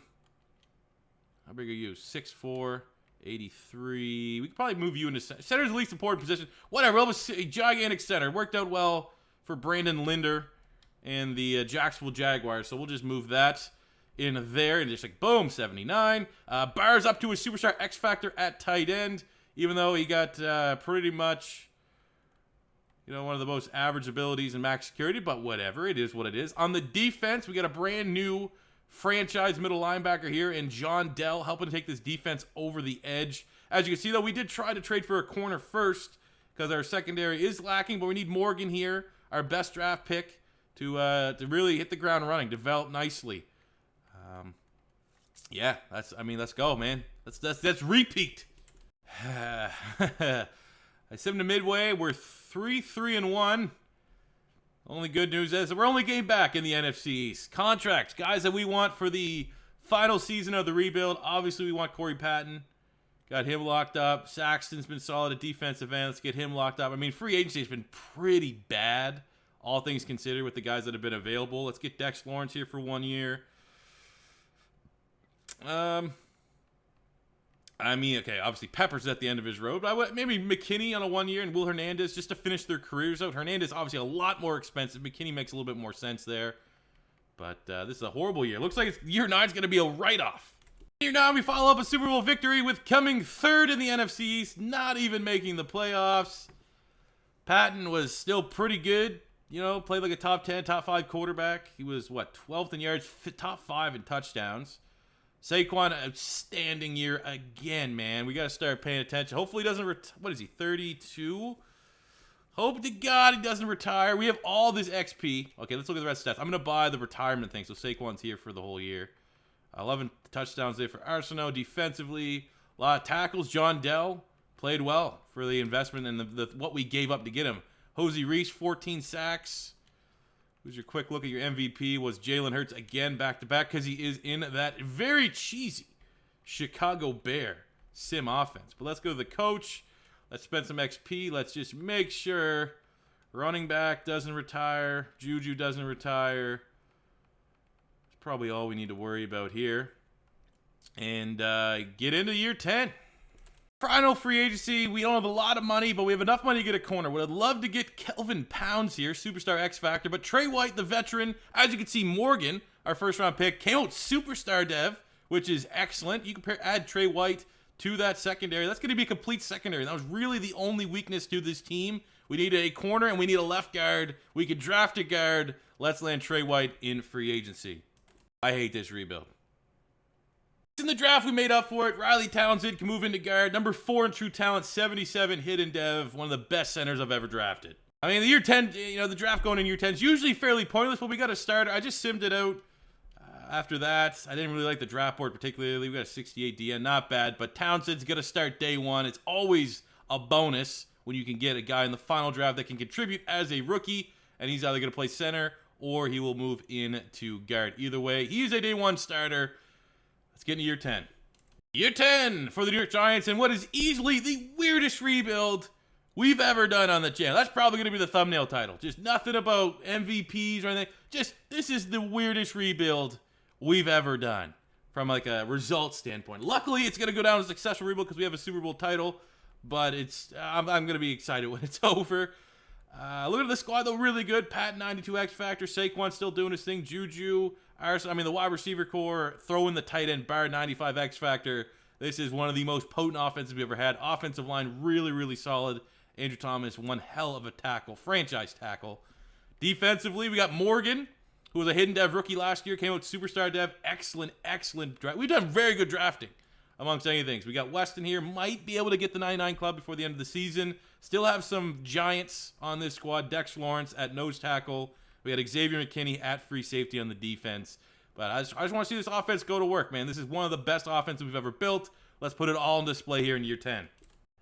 A: big are you? 6'4". 83. We could probably move you into center. Center's the least important position. Whatever. We'll have a gigantic center. Worked out well for Brandon Linder and the Jacksonville Jaguars. So we'll just move that in there and just boom, 79. Barr's up to a superstar X Factor at tight end, even though he got pretty much, one of the most average abilities in max security, but whatever. It is what it is. On the defense, we got a brand new franchise middle linebacker here, and John Dell helping to take this defense over the edge. As you can see, though, we did try to trade for a corner first because our secondary is lacking, but we need Morgan here, our best draft pick, to really hit the ground running, develop nicely. Let's go, man. Let's repeat. I sent him to midway. We're 3-3-1. Only good news is we're only game back in the NFC East. Contracts, guys that we want for the final season of the rebuild. Obviously, we want Corey Patton. Got him locked up. Saxton's been solid at defensive end. Let's get him locked up. Free agency has been pretty bad, all things considered, with the guys that have been available. Let's get Dex Lawrence here for 1 year. Obviously Pepper's at the end of his road, but maybe McKinney on a 1 year and Will Hernandez just to finish their careers out. Hernandez obviously a lot more expensive. McKinney makes a little bit more sense there. But this is a horrible year. Looks like year 9 is going to be a write-off. Year 9, we follow up a Super Bowl victory with coming 3rd in the NFC East, not even making the playoffs. Patton was still pretty good. Played like a top 10, top 5 quarterback. He was, 12th in yards, top 5 in touchdowns. Saquon, outstanding year again, man. We got to start paying attention. Hopefully he doesn't what is he, 32? Hope to God he doesn't retire. We have all this XP. Okay, let's look at the rest of the stats. I'm going to buy the retirement thing, so Saquon's here for the whole year. 11 touchdowns there for Arsenault. Defensively, a lot of tackles. John Dell played well for the investment and what we gave up to get him. Hosey Reese, 14 sacks. Who's your quick look at your MVP? Was Jalen Hurts again back-to-back because he is in that very cheesy Chicago Bear sim offense. But let's go to the coach. Let's spend some XP. Let's just make sure running back doesn't retire. Juju doesn't retire. That's probably all we need to worry about here. And get into year 10. Final free agency. We don't have a lot of money, but we have enough money to get a corner. Would have loved to get Kelvin Pounds here, superstar X Factor. But Trey White, the veteran, as you can see, Morgan, our first round pick, came out superstar dev, which is excellent. You can add Trey White to that secondary. That's going to be a complete secondary. That was really the only weakness to this team. We need a corner and we need a left guard. We could draft a guard. Let's land Trey White in free agency. I hate this rebuild. In the draft, we made up for it. Riley Townsend can move into guard. Number 4 in true talent, 77 hidden dev. One of the best centers I've ever drafted. I mean, the year 10, the draft going in year 10 is usually fairly pointless, but we got a starter. I just simmed it out. After that, I didn't really like the draft board particularly. We got a 68 DN, not bad, but Townsend's going to start day 1. It's always a bonus when you can get a guy in the final draft that can contribute as a rookie, and he's either going to play center or he will move into guard. Either way, he's a day 1 starter. Let's get into year 10. Year 10 for the New York Giants, and what is easily the weirdest rebuild we've ever done on the channel. That's probably going to be the thumbnail title. Just nothing about MVPs or anything. Just, this is the weirdest rebuild we've ever done from like a results standpoint. Luckily, it's going to go down as a successful rebuild because we have a Super Bowl title, but I'm going to be excited when it's over. Look at the squad, though, really good. Patton, 92 X Factor. Saquon still doing his thing. Juju, the wide receiver core, throw in the tight end, Bar, 95 X Factor. This is one of the most potent offenses we've ever had. Offensive line, really, really solid. Andrew Thomas, one hell of a tackle, franchise tackle. Defensively, we got Morgan, who was a hidden dev rookie last year, came out superstar dev. Excellent, excellent draft. We've done very good drafting, amongst any things. We got Weston here, might be able to get the 99 club before the end of the season. Still have some Giants on this squad. Dex Lawrence at nose tackle. We got Xavier McKinney at free safety on the defense. But I just want to see this offense go to work, man. This is one of the best offenses we've ever built. Let's put it all on display here in year 10.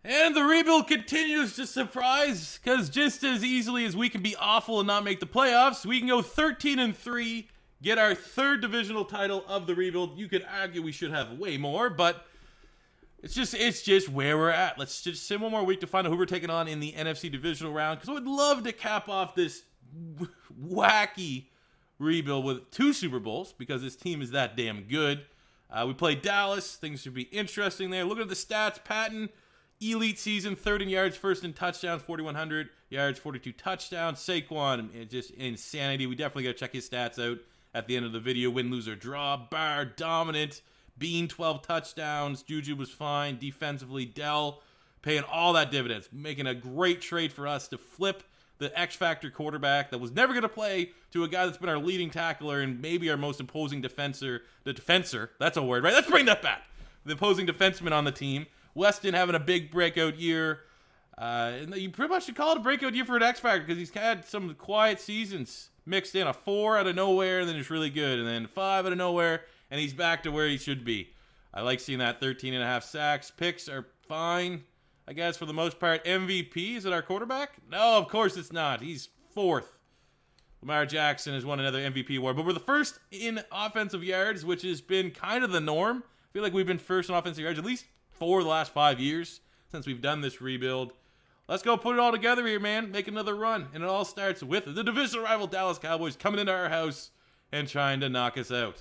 A: And the rebuild continues to surprise, because just as easily as we can be awful and not make the playoffs, we can go 13-3, get our 3rd divisional title of the rebuild. You could argue we should have way more, but it's just where we're at. Let's just sim one more week to find out who we're taking on in the NFC divisional round, because I would love to cap off this wacky rebuild with 2 Super Bowls, because this team is that damn good. We play Dallas. Things should be interesting there. Look at the stats. Patton, elite season, 3rd in yards, 1st in touchdowns, 4,100 yards, 42 touchdowns. Saquon, just insanity. We definitely got to check his stats out at the end of the video. Win, lose, or draw. Bar, dominant. Bean, 12 touchdowns. Juju was fine. Defensively, Dell paying all that dividends. Making a great trade for us to flip the X-Factor quarterback that was never going to play to a guy that's been our leading tackler and maybe our most imposing defensor. The defensor, that's a word, right? Let's bring that back. The opposing defenseman on the team. Weston having a big breakout year. And you pretty much should call it a breakout year for an X-Factor because he's had some quiet seasons mixed in. A 4 out of nowhere, and then it's really good. And then 5 out of nowhere, and he's back to where he should be. I like seeing that. 13.5 sacks. Picks are fine, I guess, for the most part. MVP, is it our quarterback? No, of course it's not. He's 4th. Lamar Jackson has won another MVP award. But we're the first in offensive yards, which has been kind of the norm. I feel like we've been first in offensive yards at least 4 of the last 5 years since we've done this rebuild. Let's go put it all together here, man. Make another run. And it all starts with the divisional rival Dallas Cowboys coming into our house and trying to knock us out.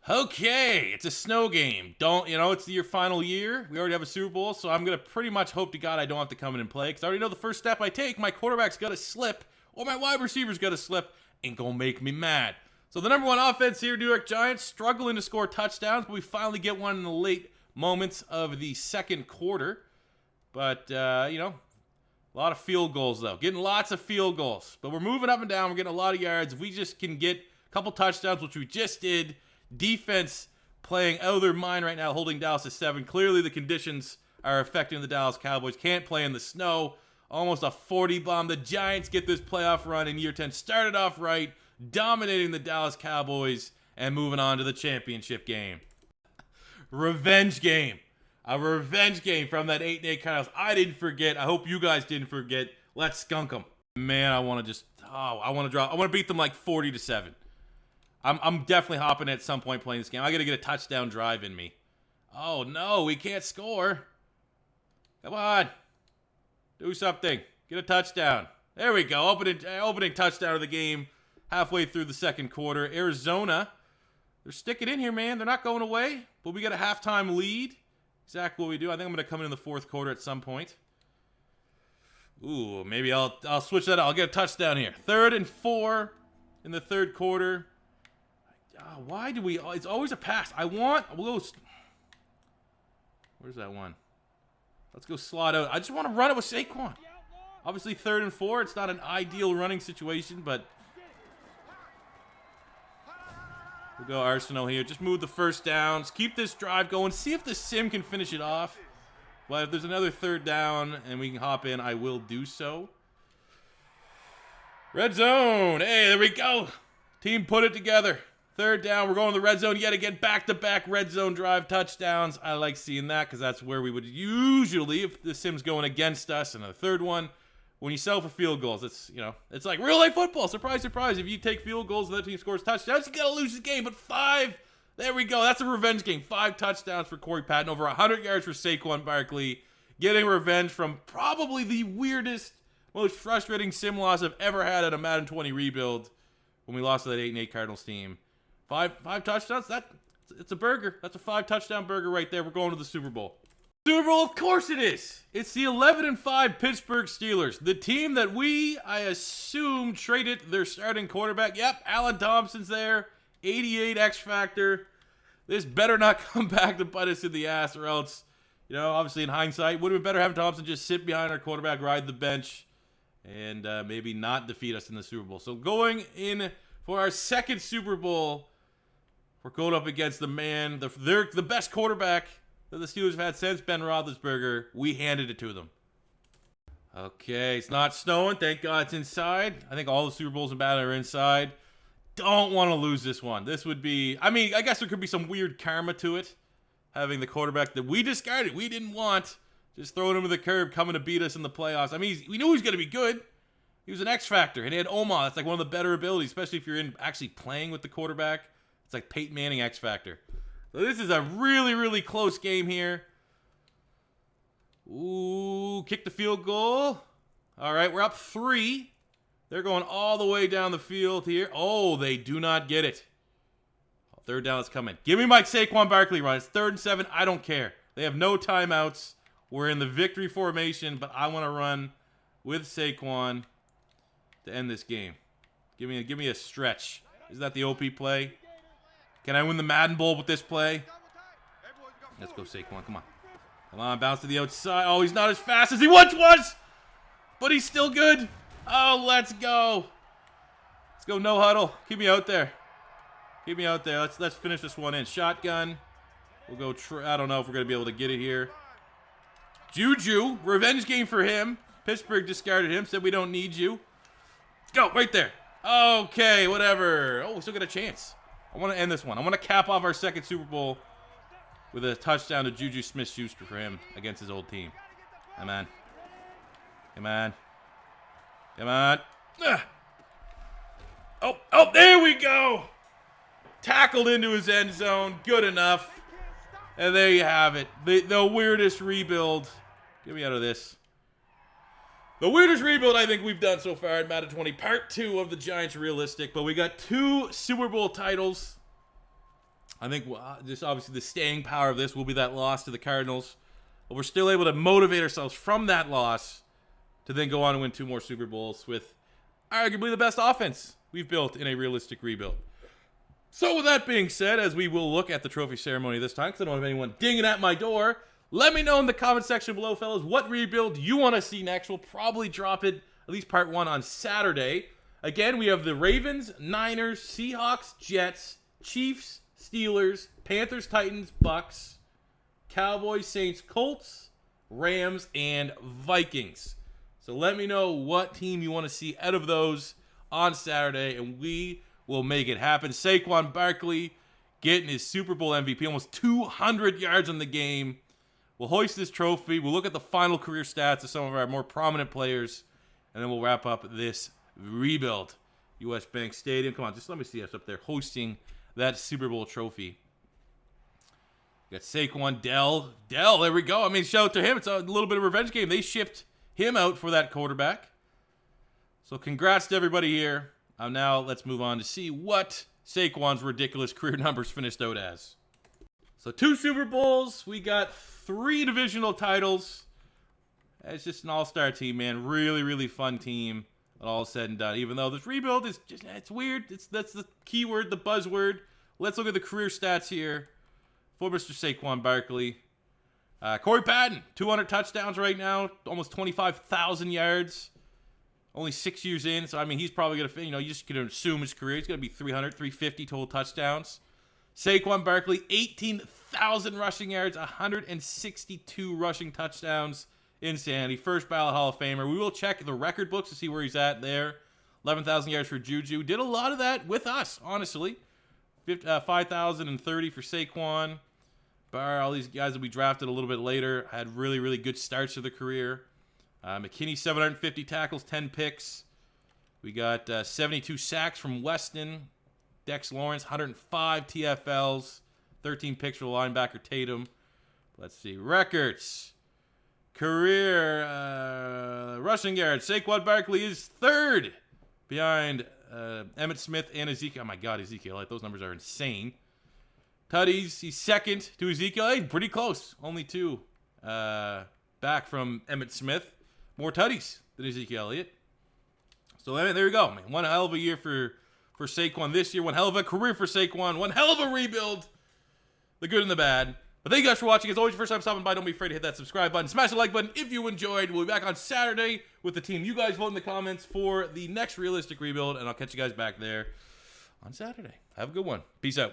A: Okay, it's a snow game. It's your final year. We already have a Super Bowl, so I'm going to pretty much hope to God I don't have to come in and play, because I already know the first step I take, my quarterback's got to slip, or my wide receiver's got to slip, and going to make me mad. So the number 1 offense here, New York Giants, struggling to score touchdowns, but we finally get one in the late moments of the second quarter. But, a lot of field goals, though. Getting lots of field goals. But we're moving up and down. We're getting a lot of yards. If we just can get a couple touchdowns, which we just did. Defense playing out of their mind right now, holding Dallas to 7. Clearly, the conditions are affecting the Dallas Cowboys. Can't play in the snow. Almost a 40 bomb. The Giants get this playoff run in year 10. Started off right, dominating the Dallas Cowboys, and moving on to the championship game. Revenge game. A revenge game from that 8-8 Cardinals. I didn't forget. I hope you guys didn't forget. Let's skunk them. Man, I want to beat them like 40-7. I'm definitely hopping at some point playing this game. I got to get a touchdown drive in me. Oh, no, we can't score. Come on. Do something. Get a touchdown. There we go. Opening touchdown of the game halfway through the second quarter. Arizona, they're sticking in here, man. They're not going away, but we got a halftime lead. Exactly what we do. I think I'm going to come in the fourth quarter at some point. Ooh, maybe I'll switch that out. I'll get a touchdown here. 3rd and 4 in the third quarter. Why do we... It's always a pass. We'll go... Where's that one? Let's go slot out. I just want to run it with Saquon. Obviously, 3rd and 4. It's not an ideal running situation, but... We'll go Arsenal here. Just move the first downs. Keep this drive going. See if the sim can finish it off. But if there's another 3rd down and we can hop in, I will do so. Red zone. Hey, there we go. Team put it together. 3rd down. We're going to the red zone yet again. Back-to-back red zone drive touchdowns. I like seeing that because that's where we would usually, if the sim's going against us, and a 3rd one, when you settle for field goals, it's, you know, it's like real life football. Surprise, surprise. If you take field goals and the other team scores touchdowns, you got to lose the game. But 5, there we go. That's a revenge game. 5 touchdowns for Corey Patton. Over 100 yards for Saquon Barkley. Getting revenge from probably the weirdest, most frustrating sim loss I've ever had at a Madden 20 rebuild when we lost to that 8-8 Cardinals team. 5 touchdowns? It's a burger. That's a 5 touchdown burger right there. We're going to the Super Bowl. Super Bowl, of course it is. It's the 11-5 Pittsburgh Steelers. The team that I assume, traded their starting quarterback. Yep, Alan Thompson's there. 88 X Factor. This better not come back to bite us in the ass, or else, you know, obviously in hindsight, would have been better having Thompson just sit behind our quarterback, ride the bench, and maybe not defeat us in the Super Bowl. So going in for our second Super Bowl, we're going up against the man, the best quarterback that the Steelers have had since Ben Roethlisberger. We handed it to them. Okay, it's not snowing. Thank God it's inside. I think all the Super Bowls in Madden are inside. Don't want to lose this one. This would be... I mean, I guess there could be some weird karma to it. Having the quarterback that we discarded, we didn't want, just throwing him to the curb, coming to beat us in the playoffs. I mean, we knew he was going to be good. He was an X Factor, and he had Omaha. That's like one of the better abilities, especially if you're actually playing with the quarterback. It's like Peyton Manning X Factor. So this is a really, really close game here. Ooh, kick the field goal. All right, we're up 3. They're going all the way down the field here. Oh, they do not get it. 3rd down is coming. Give me my Saquon Barkley run. It's 3rd and 7. I don't care. They have no timeouts. We're in the victory formation, but I want to run with Saquon to end this game. Give me a stretch. Is that the OP play? Can I win the Madden Bowl with this play? Let's go, Saquon. Come on. Come on, bounce to the outside. Oh, he's not as fast as he once was, but he's still good. Oh, let's go. Let's go, no huddle. Keep me out there. Keep me out there. Let's finish this one in. Shotgun. We'll go. I don't know if we're going to be able to get it here. Juju. Revenge game for him. Pittsburgh discarded him. Said we don't need you. Go. Right there. Okay. Whatever. Oh, we still got a chance. I want to end this one. I want to cap off our second Super Bowl with a touchdown to Juju Smith-Schuster for him against his old team. Come on. Come on. Come on. Oh, there we go. Tackled into his end zone. Good enough. And there you have it. The weirdest rebuild. Get me out of this. The weirdest rebuild I think we've done so far at Madden 20. Part 2 of the Giants Realistic. But we got 2 Super Bowl titles. I think just obviously the staying power of this will be that loss to the Cardinals. But we're still able to motivate ourselves from that loss to then go on and win 2 more Super Bowls with arguably the best offense we've built in a realistic rebuild. So with that being said, as we will look at the trophy ceremony this time, because I don't have anyone dinging at my door, let me know in the comment section below, fellas, what rebuild you want to see next. We'll probably drop it, at least part 1, on Saturday. Again, we have the Ravens, Niners, Seahawks, Jets, Chiefs, Steelers, Panthers, Titans, Bucks, Cowboys, Saints, Colts, Rams, and Vikings. So let me know what team you want to see out of those on Saturday, and we will make it happen. Saquon Barkley getting his Super Bowl MVP, almost 200 yards in the game. We'll hoist this trophy. We'll look at the final career stats of some of our more prominent players, and then we'll wrap up this rebuild. U.S. Bank Stadium. Come on, just let me see us up there hosting that Super Bowl trophy. We got Saquon, Dell, there we go. I mean, shout out to him. It's a little bit of a revenge game. They shipped him out for that quarterback. So congrats to everybody here. Now let's move on to see what Saquon's ridiculous career numbers finished out as. So 2 Super Bowls. We got 3 divisional titles. It's just an all-star team, man. Really, really fun team. All said and done. Even though this rebuild is just, it's weird. That's the keyword, the buzzword. Let's look at the career stats here for Mr. Saquon Barkley. Corey Patton, 200 touchdowns right now, almost 25,000 yards. Only 6 years in, so I mean, he's probably going to, you just going to assume his career. He's going to be 300, 350 total touchdowns. Saquon Barkley, 18,000 rushing yards, 162 rushing touchdowns. Insanity. First ballot Hall of Famer. We will check the record books to see where he's at there. 11,000 yards for Juju. Did a lot of that with us, honestly. 5,030 for Saquon. Bar, all these guys that we drafted a little bit later had really, really good starts to the career. McKinney, 750 tackles, 10 picks. We got 72 sacks from Weston. Dex Lawrence, 105 TFLs. 13 picks for the linebacker Tatum. Let's see. Records. Career rushing yards. Saquon Barkley is 3rd behind Emmitt Smith and Ezekiel. Oh, my God, Ezekiel. Those numbers are insane. Tutties, he's 2nd to Ezekiel. Hey, pretty close. Only 2 back from Emmitt Smith. More tutties than Ezekiel Elliott. So there you go, man. One hell of a year for Saquon this year. One hell of a career for Saquon. One hell of a rebuild. The good and the bad. But thank you guys for watching. As always, your first time stopping by, don't be afraid to hit that subscribe button. Smash the like button if you enjoyed. We'll be back on Saturday with the team. You guys vote in the comments for the next realistic rebuild, and I'll catch you guys back there on Saturday. Have a good one. Peace out.